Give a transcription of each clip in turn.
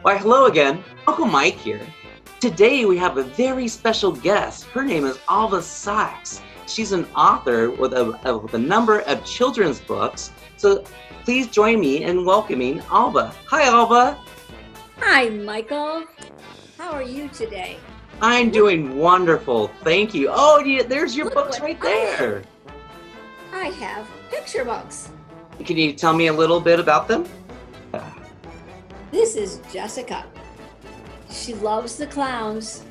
Why, hello again. Uncle Mike here. Today we have a very special guest. Her name is Alva Sachs. She's an author with a number of children's books. So please join me in welcoming Alva. Hi, Alva. Hi, Michael. How are you today? I'm doing wonderful. Thank you. Oh, yeah, there's your Look books what right there. I have picture books. Can you tell me a little bit about them? This is Jessica. She loves the clowns,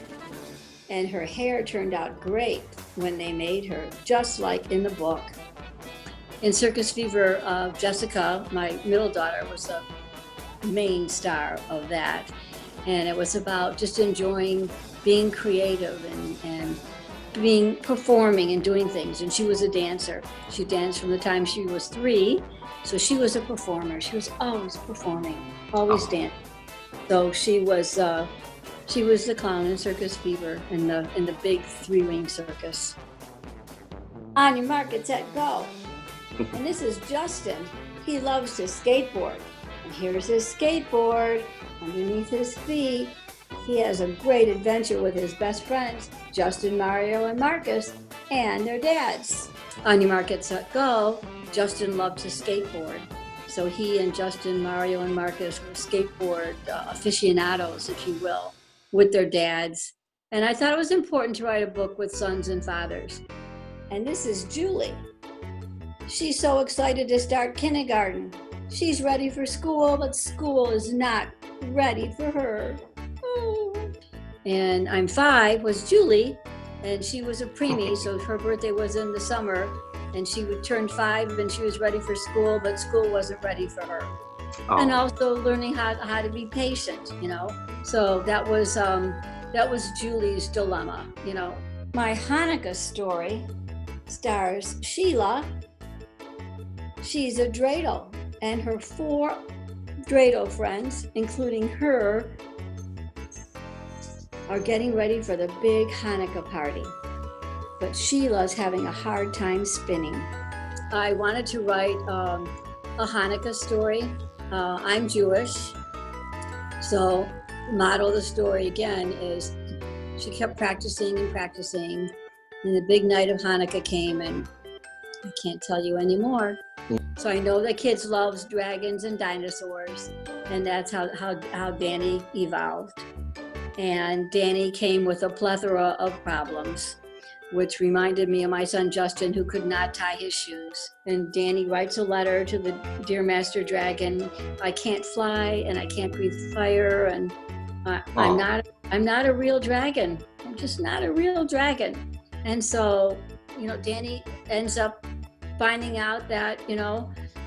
and her hair turned out great when they made her, just like in the book. In Circus Fever, Jessica, my middle daughter, was the main star of that. And it was about just enjoying being creative and being performing and doing things. And she was a dancer. She danced from the time she was 3. So she was a performer. She was always performing, always dancing. So she was the clown in Circus Fever in the big 3-ring circus. On your mark, get set, go. And this is Justin. He loves to skateboard. And here's his skateboard underneath his feet. He has a great adventure with his best friends, Justin, Mario, and Marcus, and their dads. On your mark, get set, go. Justin loved to skateboard. So he and Justin, Mario, and Marcus were skateboard aficionados, if you will, with their dads. And I thought it was important to write a book with sons and fathers. And this is Julie. She's so excited to start kindergarten. She's ready for school, but school is not ready for her. And I'm 5 was Julie, and she was a preemie, so her birthday was in the summer, and she would turn 5 and she was ready for school, but school wasn't ready for her. And also learning how to be patient, So that was Julie's dilemma, My Hanukkah story stars Sheila. She's a dreidel, and her 4 dreidel friends, including her, are getting ready for the big Hanukkah party. But Sheila's having a hard time spinning. I wanted to write a Hanukkah story. I'm Jewish, so the model of the story again is she kept practicing and practicing, and the big night of Hanukkah came, and I can't tell you anymore. So I know that kids loves dragons and dinosaurs, and that's how Danny evolved. And Danny came with a plethora of problems, which reminded me of my son Justin, who could not tie his shoes. And Danny writes a letter to the Dear Master Dragon, I can't fly and I can't breathe fire, and I'm not a real dragon. I'm just not a real dragon. And so, Danny ends up finding out that,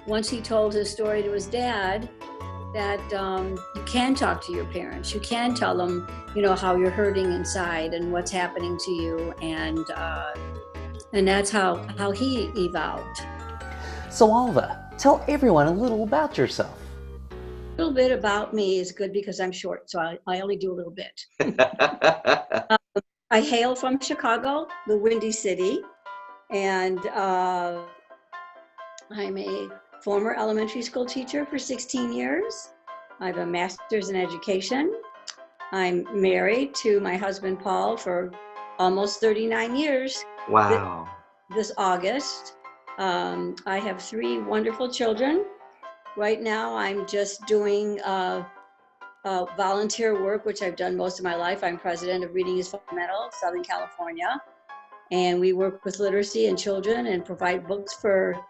once he told his story to his dad, that you can talk to your parents. You can tell them, how you're hurting inside and what's happening to you, and that's how he evolved. So Alva, tell everyone a little about yourself. A little bit about me is good because I'm short, so I only do a little bit. I hail from Chicago, the Windy City, and I'm a former elementary school teacher for 16 years. I have a master's in education. I'm married to my husband, Paul, for almost 39 years. Wow. This August. I have 3 wonderful children. Right now, I'm just doing volunteer work, which I've done most of my life. I'm president of Reading is Fundamental, Southern California. And we work with literacy and children and provide books for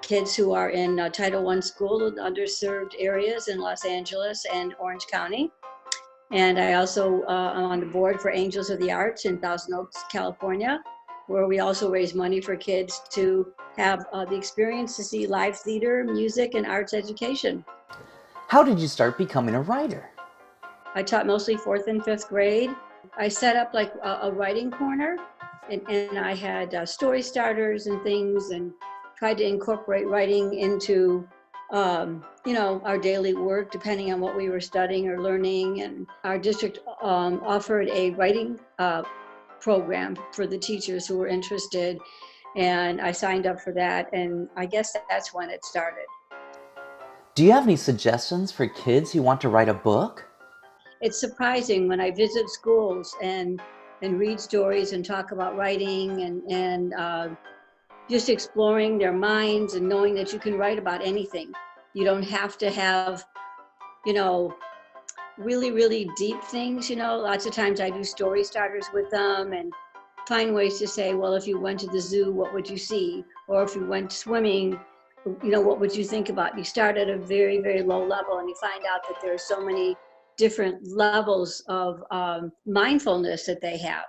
kids who are in Title I school in underserved areas in Los Angeles and Orange County. And I also am on the board for Angels of the Arts in Thousand Oaks, California, where we also raise money for kids to have the experience to see live theater, music, and arts education. How did you start becoming a writer? I taught mostly 4th and 5th grade. I set up like a writing corner, and I had story starters and things, and tried to incorporate writing into, our daily work, depending on what we were studying or learning. And our district offered a writing program for the teachers who were interested. And I signed up for that. And I guess that's when it started. Do you have any suggestions for kids who want to write a book? It's surprising when I visit schools and read stories and talk about writing and just exploring their minds and knowing that you can write about anything. You don't have to have, you know, really, really deep things. Lots of times I do story starters with them and find ways to say, well, if you went to the zoo, what would you see? Or if you went swimming, what would you think about? You start at a very, very low level and you find out that there are so many different levels of mindfulness that they have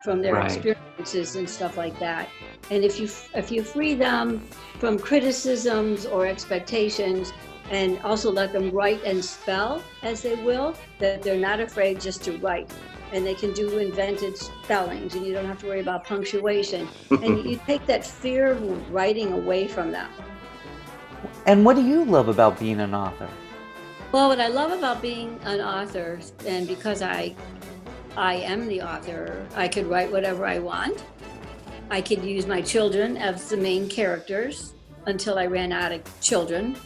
from their Right. experiences and stuff like that. And if you free them from criticisms or expectations, and also let them write and spell as they will, that they're not afraid just to write. And they can do invented spellings, and you don't have to worry about punctuation. And you take that fear of writing away from them. And what do you love about being an author? Well, what I love about being an author, and because I am the author, I could write whatever I want. I could use my children as the main characters until I ran out of children.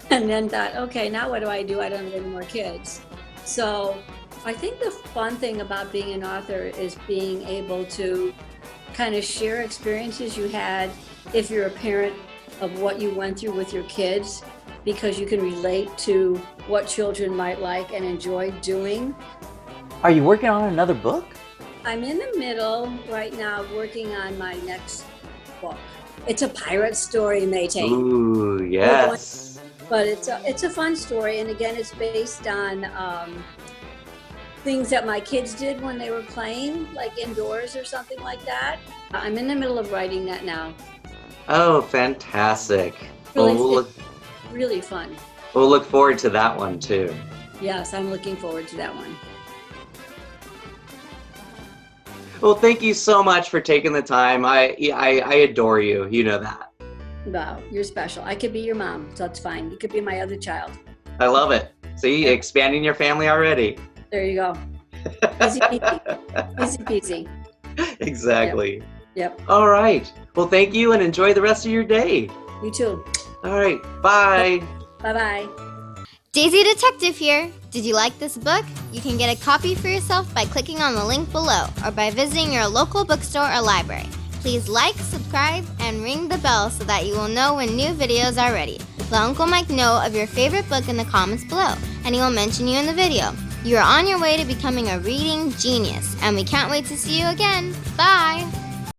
And then thought, okay, now what do? I don't have any more kids. So I think the fun thing about being an author is being able to kind of share experiences you had if you're a parent of what you went through with your kids, because you can relate to what children might like and enjoy doing. Are you working on another book? I'm in the middle right now working on my next book. It's a pirate story, Mayte. Ooh, yes. But it's a fun story, and again, it's based on things that my kids did when they were playing, like indoors or something like that. I'm in the middle of writing that now. Oh, fantastic. Really, Well, really fun. we'll look forward to that one too. Yes, I'm looking forward to that one. Well, thank you so much for taking the time. I adore you. You know that. Wow, you're special. I could be your mom, so it's fine. You could be my other child. I love it. See, expanding your family already. There you go. Easy peasy. Easy peasy. Exactly. Yep. All right. Well, thank you and enjoy the rest of your day. You too. All right. Bye. Bye-bye. Daisy Detective here. Did you like this book? You can get a copy for yourself by clicking on the link below or by visiting your local bookstore or library. Please like, subscribe, and ring the bell so that you will know when new videos are ready. Let Uncle Mike know of your favorite book in the comments below, and he will mention you in the video. You are on your way to becoming a reading genius, and we can't wait to see you again. Bye!